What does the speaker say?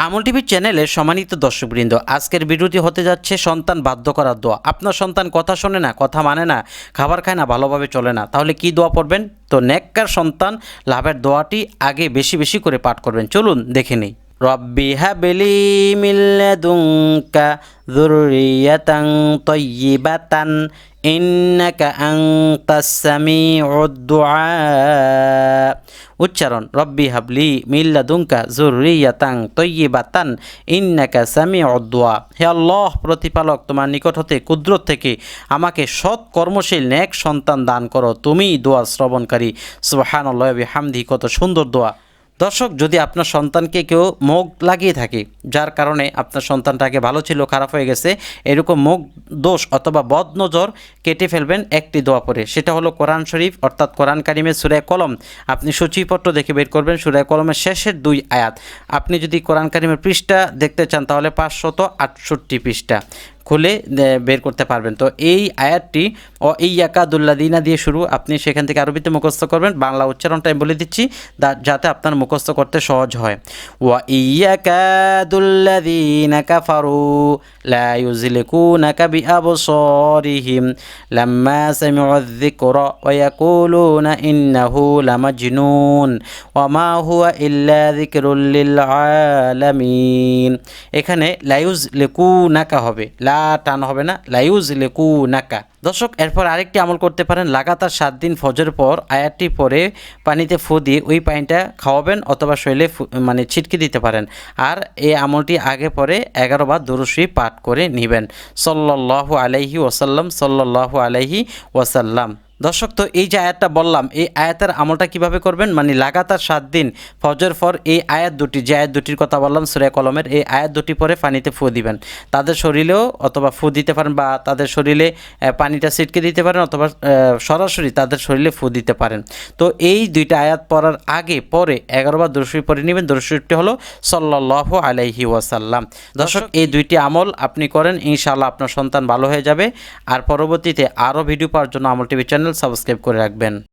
আমল টিভি চ্যানেলের সম্মানিত দর্শকবৃন্দ, আজকের ভিডিওটি হতে যাচ্ছে সন্তান বাধ্য করার দোয়া। আপনার সন্তান কথা শোনে না, কথা মানে না, খাবার খায় না, ভালোভাবে চলে না, তাহলে কি দোয়া পড়বেন? তো নেককার সন্তান লাভের দোয়াটি আগে বেশি বেশি করে পাঠ করবেন। চলুন দেখে নিই। রব্বি হাবলি মিন লাদুনকা যুররিয়াতান তাইয়্যিবাতান ইন্নাকা আনতাস সামিউদ দুআ। উচ্চারণ: রব্বি হাবলি মিন লাদুনকা যুররিয়াতান তাইয়্যিবাতান ইন্নাকা সামিউদ দুআ। হে আল্লাহ প্রতিপালক, তোমার নিকট হতে কুদরত থেকে আমাকে সৎ কর্মশীল নেক সন্তান দান করো, তুমি দোয়া শ্রবণকারী। সুবহানাল্লাহি ওয়া বিহামদিহি। কত সুন্দর দোয়া। দর্শক, যদি আপনার সন্তানকে কেউ মুখ লাগিয়ে থাকে, যার কারণে আপনার সন্তানটাকে ভালো ছিল খারাপ হয়ে গেছে, এরকম মুখ দোষ অথবা বদ নজর কেটে ফেলবেন একটি দোয়া পড়ে। সেটা হলো কোরআন শরীফ অর্থাৎ কোরআন কারিমের সূরা কলম। আপনি সূচিপত্র দেখে বের করবেন সূরা কলমের শেষের 2 আয়াত। আপনি যদি কোরআন কারিমের পৃষ্ঠা দেখতে চান তাহলে 568 পৃষ্ঠা খুলে বের করতে পারবেন। তো এই আয়াতটি ইয়াকাদুল্লাদিনা দিয়ে শুরু, আপনি সেখান থেকে আরবিতে মুখস্থ করবেন। বাংলা উচ্চারণটা আমি বলে দিচ্ছি যাতে আপনার মুখস্থ করতে সহজ হয়। ওয়া ইয়াকাদুল্লাদিনা কাফারু লা ইউযলিকুনাকা বিআবসারিহিম লাম্মা সামিউয যিকরা ওয়া ইয়াকুলুনা ইন্নাহু লামাজনুন ওয়া মা হুয়া ইল্লা যিকরুল লিল আলামিন। এখানে লা ইউযলিকুনাকা হবে, টান হবে না, লাইউযলিকু নাকা। দর্শক, এরপর আরেকটি আমল করতে পারেন। লাগাতার 7 দিন ফজর পর আয়াতটি পরে পানিতে ফু দিয়ে ওই পানিটা খাওয়াবেন অথবা শরীরে ছিটকে দিতে পারেন। আর এই আমলটি আগে পরে 11 বার দুরূদ শরীফ পাঠ করে নেবেন। সাল্লাল্লাহু আলাইহি ওয়াসাল্লাম, সাল্লাল্লাহু আলাইহি ওয়াসাল্লাম। দর্শক, তো এই যে আয়াতটা বললাম, এই আয়াতের আমলটা কিভাবে করবেন, লাগাতার 7 দিন ফজর পর এই আয়াত দুটি, যে আয়াত দুটির কথা বললাম সূরা কলমের, এই আয়াত দুটি পরে পানিতে ফু দিবেন। তাদের শরীরেও অথবা ফু দিতে পারেন বা তাদের শরীরে পানিটা ছিটকে দিতে পারেন অথবা সরাসরি তাদের শরীরে ফু দিতে পারেন। তো এই দুইটা আয়াত পড়ার আগে পরে 11 বার দুরূদ শরীফ পড়ে নেবেন। দুরূদ শরীফটি হলো সাল্লাল্লাহু আলাইহি ওয়াসাল্লাম। দর্শক, এই দুইটি আমল আপনি করেন, ইনশাআল্লাহ আপনার সন্তান ভালো হয়ে যাবে। আর পরবর্তীতে আরও ভিডিও পাওয়ার জন্য আমল টিভি চ্যানেল সাবস্ক্রাইব করে রাখবেন।